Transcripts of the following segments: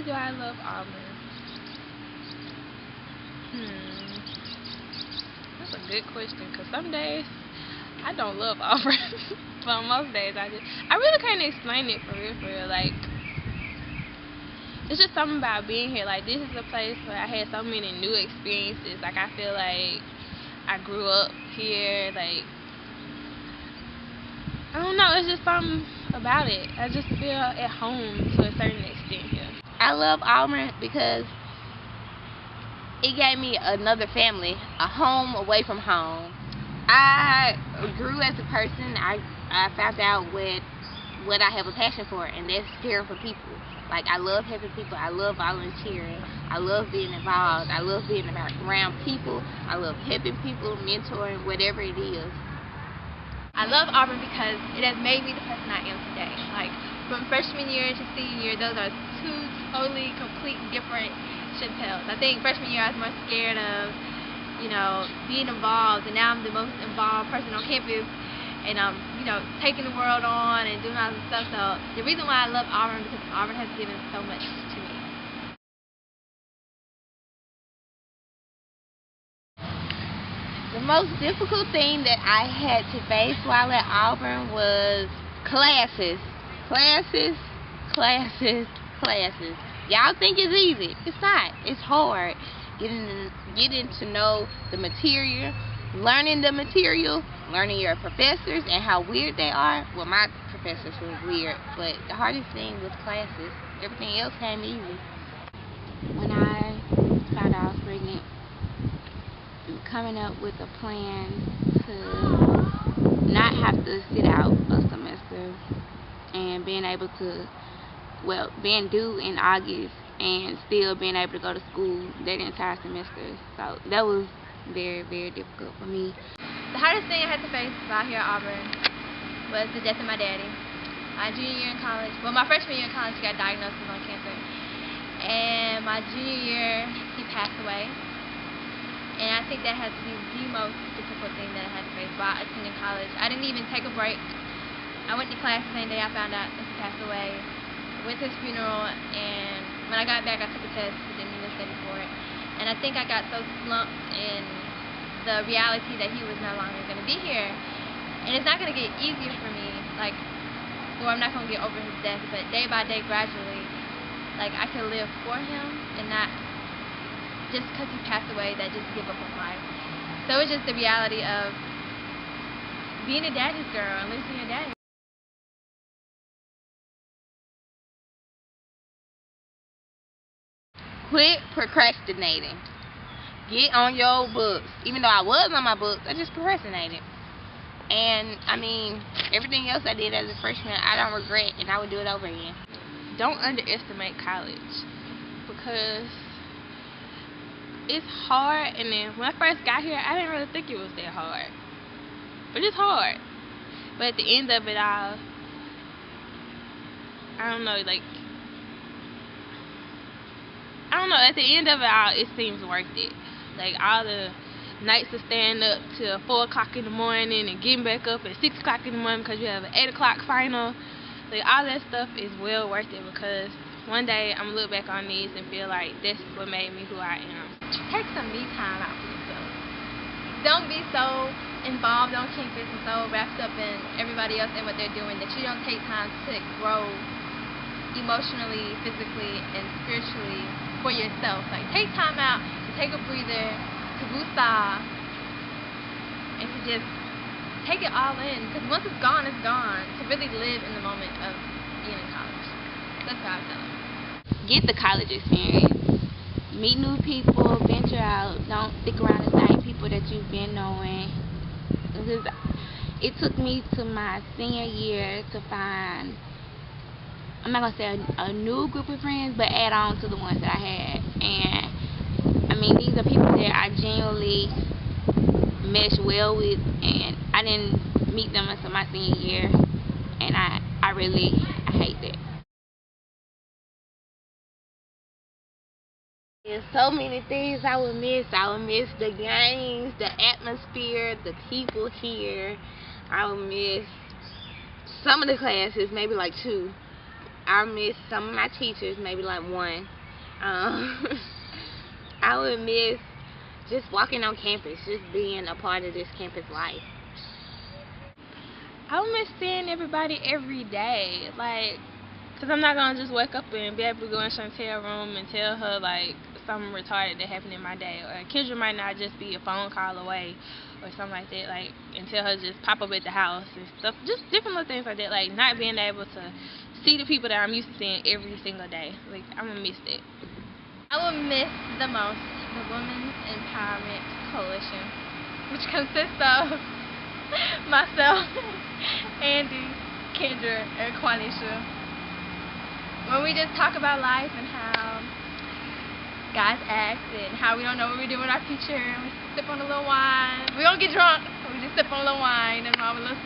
do I love Auburn? That's a good question, because some days I don't love Auburn. But most days I really can't explain it for real. Like, it's just something about being here. Like, this is a place where I had so many new experiences. Like, I feel like I grew up here. Like, I don't know, it's just something about it. I just feel at home to a certain extent here. I love Auburn because it gave me another family, a home away from home. I grew as a person. I found out what I have a passion for, and that's caring for people. Like, I love helping people. I love volunteering. I love being involved. I love being around people. I love helping people, mentoring, whatever it is. I love Auburn because it has made me the person I am today. Like, from freshman year to senior year, those are two totally, complete different Chantels. I think freshman year I was more scared of, being involved, and now I'm the most involved person on campus, and I'm, taking the world on and doing all this stuff. So the reason why I love Auburn is because Auburn has given so much to me. The most difficult thing that I had to face while at Auburn was classes. Y'all think it's easy. It's not. It's hard. Getting to know the material, learning the material, learning your professors and how weird they are. Well, my professors were weird, but the hardest thing was classes. Everything else came easy. When I found out I was pregnant, coming up with a plan to not have to sit out a semester and being able to, being due in August and still being able to go to school that entire semester. So that was very, very difficult for me. The hardest thing I had to face while here at Auburn was the death of my daddy. My junior year in college, my freshman year in college, he got diagnosed with lung cancer. And my junior year, he passed away. And I think that had to be the most difficult thing that I had to face while attending college. I didn't even take a break. I went to class the same day I found out that he passed away. I went to his funeral, and when I got back, I took a test, but didn't even study for it. And I think I got so slumped in the reality that he was no longer going to be here. And it's not going to get easier for me, I'm not going to get over his death, but day by day, gradually, I can live for him and not just because he passed away that just give up on life. So it's just the reality of being a daddy's girl and losing your daddy. Quit procrastinating. Get on your books. Even though I was on my books, I just procrastinated. And, everything else I did as a freshman, I don't regret, and I would do it over again. Don't underestimate college, because it's hard. And then when I first got here, I didn't really think it was that hard, but it's hard. But at the end of it all, at the end of it all, it seems worth it. All the nights of staying up till 4 o'clock in the morning and getting back up at 6 o'clock in the morning because you have an 8 o'clock final. All that stuff is well worth it, because one day I'm going to look back on these and feel like that's what made me who I am. Take some me time out for yourself. Don't be so involved on campus and so wrapped up in everybody else and what they're doing that you don't take time to grow emotionally, physically, and spiritually for yourself. Take time out to take a breather, to woosah, and to just take it all in, because once it's gone, to really live in the moment of being in college. That's how I feel. Get the college experience. Meet new people, venture out. Don't stick around the same people that you've been knowing. Because it took me to my senior year to find, I'm not going to say a new group of friends, but add on to the ones that I had. And these are people that I genuinely mesh well with, and I didn't meet them until my senior year, and I hate that. There's so many things I would miss. I would miss the games, the atmosphere, the people here. I would miss some of the classes, maybe 2. I miss some of my teachers, maybe 1. I would miss just walking on campus, just being a part of this campus life. I would miss seeing everybody every day, like, because I'm not going to just wake up and be able to go in Chantel's room and tell her, like, something retarded that happened in my day. Or Kendra might not just be a phone call away or something like that, like, and tell her to just pop up at the house and stuff. Just different little things like that, like, not being able to see the people that I'm used to seeing every single day. Like, I'm going to miss that. I will miss the most the Women's Empowerment Coalition, which consists of myself, Andy, Kendra, and Quanisha. When we just talk about life and how guys act and how we don't know what we're doing with our future, and we sip on a little wine. We don't get drunk, we just sip on a little wine and have a little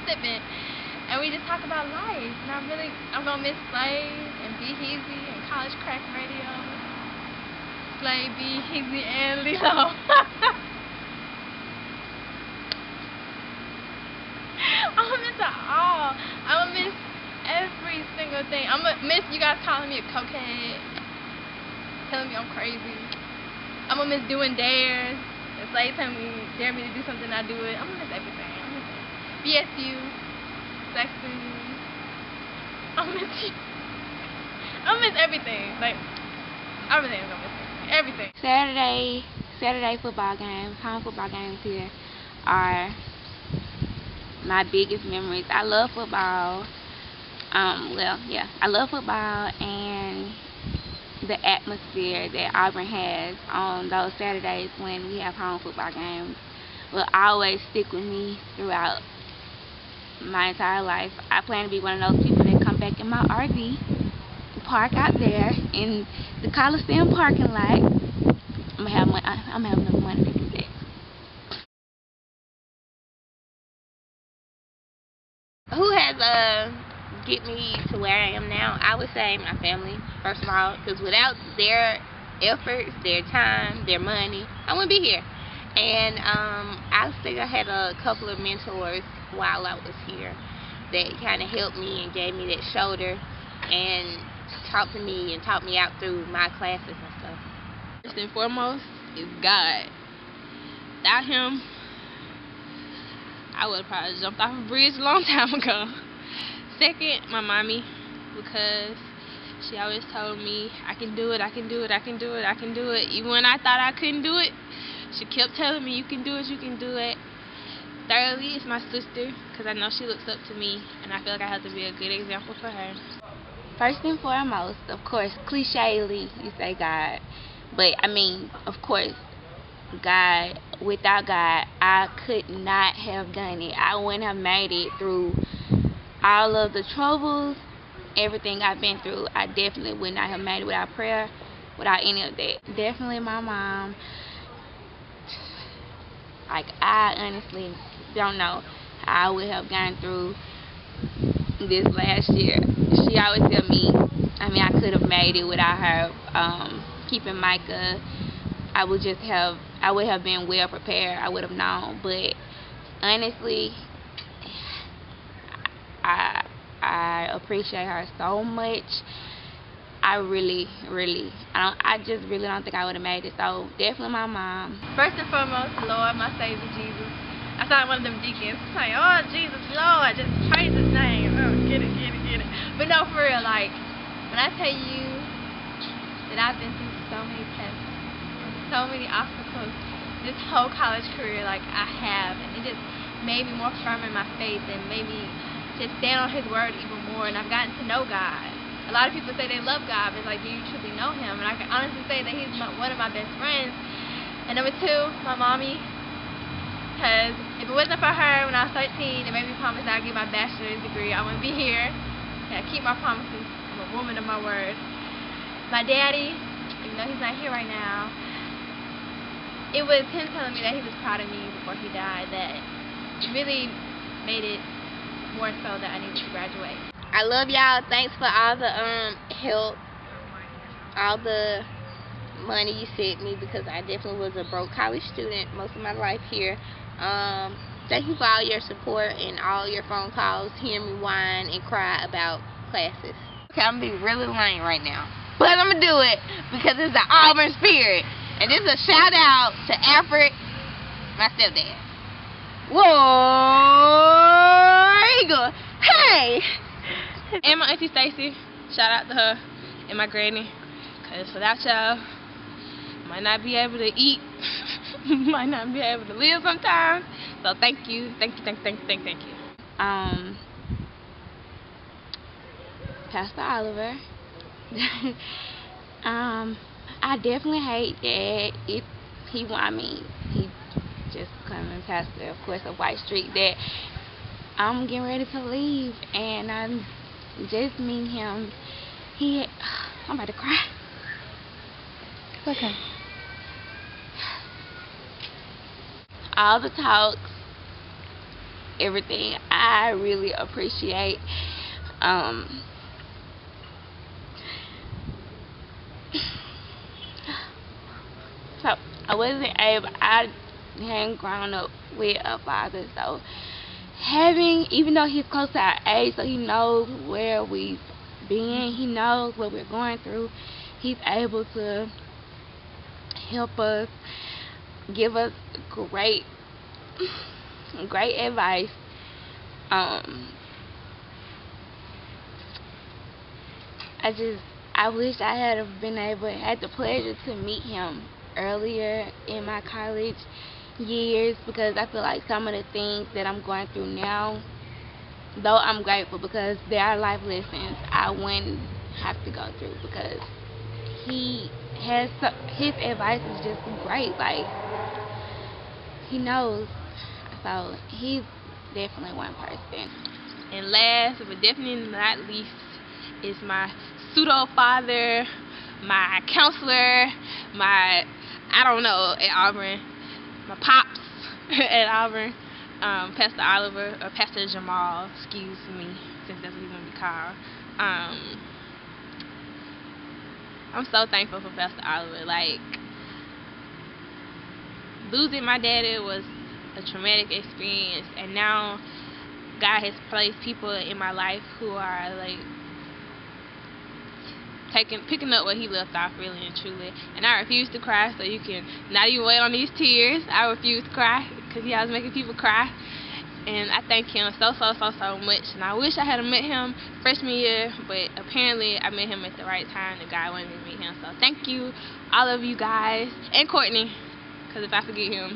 sipping. And we just talk about life. And I'm going to miss Slave and Be Easy and College Crack Radio. Slave, Be Easy, and Lilo. I'm going to miss it all. I'm going to miss every single thing. I'm going to miss you guys calling me a cokehead, telling me I'm crazy. I'm going to miss doing dares. It's like telling me, dare me to do something, I do it. I'm going to miss everything. I'm going to miss BSU, sexy. I'm going to miss you. I'm going to miss everything. Like, everything I'm going to miss. Everything. Saturday football games, home football games here are my biggest memories. I love football. I love football and the atmosphere that Auburn has on those Saturdays when we have home football games will always stick with me throughout my entire life. I plan to be one of those people that come back in my RV, park out there in the Coliseum parking lot. I'm gonna have enough money to do that. Who has get me to where I am now? I would say my family, first of all, because without their efforts, their time, their money, I wouldn't be here. And I think I had a couple of mentors while I was here that kind of helped me and gave me that shoulder and talked to me and taught me out through my classes and stuff. First and foremost is God. Without him, I would have probably jumped off a bridge a long time ago. Second, my mommy, because she always told me I can do it, I can do it, I can do it, I can do it. Even when I thought I couldn't do it, she kept telling me you can do it, you can do it. Thirdly, it's my sister, because I know she looks up to me, and I feel like I have to be a good example for her. First and foremost, of course, clichely, you say God. But, I mean, of course, God, without God, I could not have done it. I wouldn't have made it through all of the troubles, everything I've been through. I definitely would not have made it without prayer, without any of that. Definitely my mom. Like, I honestly don't know how I would have gone through this last year. She always tell me, I could have made it without her keeping Micah. I would have been well prepared. I would have known. But honestly, I appreciate her so much. I just really don't think I would have made it. So definitely my mom. First and foremost, Lord, my Savior Jesus. I sound one of them deacons saying, "Oh Jesus, Lord, just praise His name." Oh, get it. But no, for real, like when I tell you that I've been through so many tests, so many obstacles, this whole college career, like I have, and it just made me more firm in my faith and made me just stand on His word even more. And I've gotten to know God. A lot of people say they love God, but it's like, do you truly know Him? And I can honestly say that He's one of my best friends. And number two, my mommy, because if it wasn't for her when I was 13 and made me promise I'd get my bachelor's degree, I wouldn't be here. And I keep my promises. I'm a woman of my word. My daddy, even though he's not here right now, it was him telling me that he was proud of me before he died that really made it more so that I needed to graduate. I love y'all. Thanks for all the help, all the money you sent me, because I definitely was a broke college student most of my life here. Thank you for all your support and all your phone calls, hearing me whine and cry about classes. Okay, I'm gonna be really lame right now. but I'm gonna do it because it's the Auburn spirit. And this is a shout out to Alfred, my stepdad. Whoa, Eagle. Hey. And my auntie Stacy, shout out to her, and my granny, cause without y'all, might not be able to eat, might not be able to live sometimes. So thank you. Pastor Oliver. I definitely hate that he just becoming pastor, of course, of White Street, that I'm getting ready to leave, and I'm just meeting him. I'm about to cry. It's okay. All the talks, everything, I really appreciate. So I hadn't grown up with a father, so even though he's close to our age, so he knows where we've been, he knows what we're going through, he's able to help us, give us great advice. I wish I had had the pleasure to meet him earlier in my college years, because I feel like some of the things that I'm going through now, though I'm grateful because there are life lessons I wouldn't have to go through, because his advice is just great. Like, he knows. So he's definitely one person. And last but definitely not least is my pseudo father, my counselor, my at Auburn, my pops at Auburn, Pastor Oliver, or Pastor Jamal, excuse me, since that's what he's gonna be called. I'm so thankful for Pastor Oliver. Like, losing my daddy was a traumatic experience, and now God has placed people in my life who are like picking up what he left off, really and truly. And I refuse to cry, so you can not even wait on these tears. I refuse to cry because he always making people cry. And I thank him so much. And I wish I had met him freshman year, but apparently I met him at the right time that God wanted me to meet him. So thank you, all of you guys, and Courtney, because if I forget him,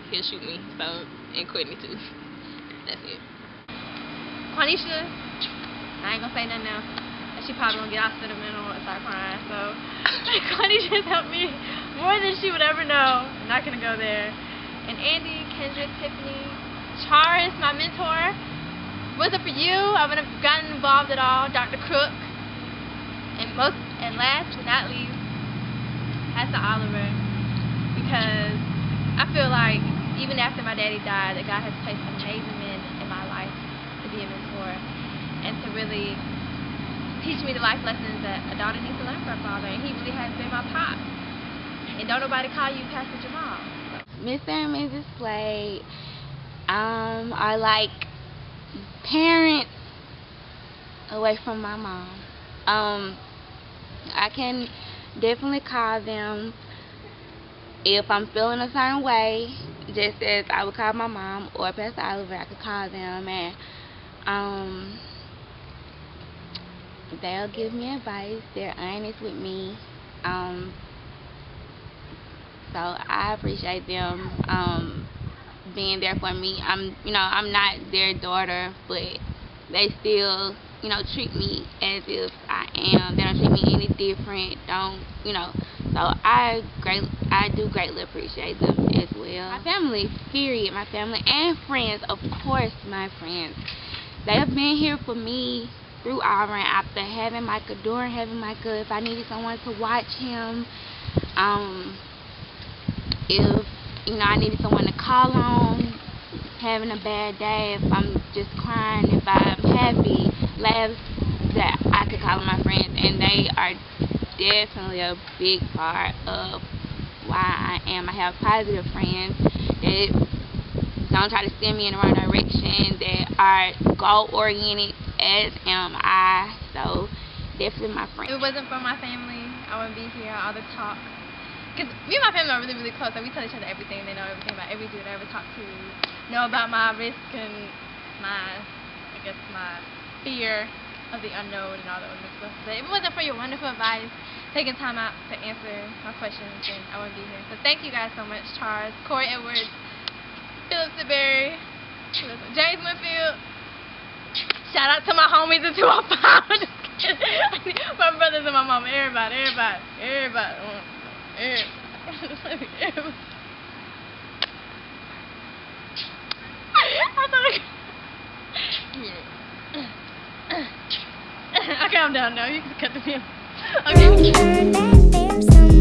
he'll shoot me. So, and Courtney too. That's it. Quanisha, I ain't gonna say nothing now. She probably gonna get all sentimental and start crying. So Quanisha has helped me more than she would ever know. I'm not gonna go there. And Andy, Kendrick, Tiffany, Charis, my mentor. Wasn't for you, I wouldn't have gotten involved at all. Dr. Crook, and last but not least, Pastor Oliver, because I feel like even after my daddy died, that God has placed amazing men in my life to be a mentor and to really teach me the life lessons that a daughter needs to learn from her father, and he really has been my pop. And don't nobody call you Pastor Jamal. Mr. and Mrs. Slade are like parents away from my mom. I can definitely call them if I'm feeling a certain way, just as I would call my mom or Pastor Oliver. I could call them, and they'll give me advice. They're honest with me. So I appreciate them being there for me. I'm not their daughter, but they still, treat me as if I am. They don't treat me any different. So I do greatly appreciate them as well. My family, period. My family and friends, of course, my friends. They have been here for me through Auburn, after having Micah, during having Micah. If I needed someone to watch him, if I needed someone to call on, having a bad day, if I'm just crying, if I'm happy, laughs, that I could call on my friends, and they are definitely a big part of why I am. I have positive friends that don't try to send me in the wrong direction, that are goal oriented, as am I. So definitely my friend. If it wasn't for my family, I wouldn't be here. All the talk. Because me and my family are really, really close. Like, we tell each other everything. They know everything about every dude I ever talked to. Know about my risk and my fear of the unknown and all that other stuff. But if it wasn't for your wonderful advice, taking time out to answer my questions, then I wouldn't be here. So thank you guys so much, Charles, Corey Edwards, Philip Seberry, James Winfield. Shout out to my homies and to my mom. My brothers and my mom. Everybody. Okay, I'm done now. You can cut the film. Okay.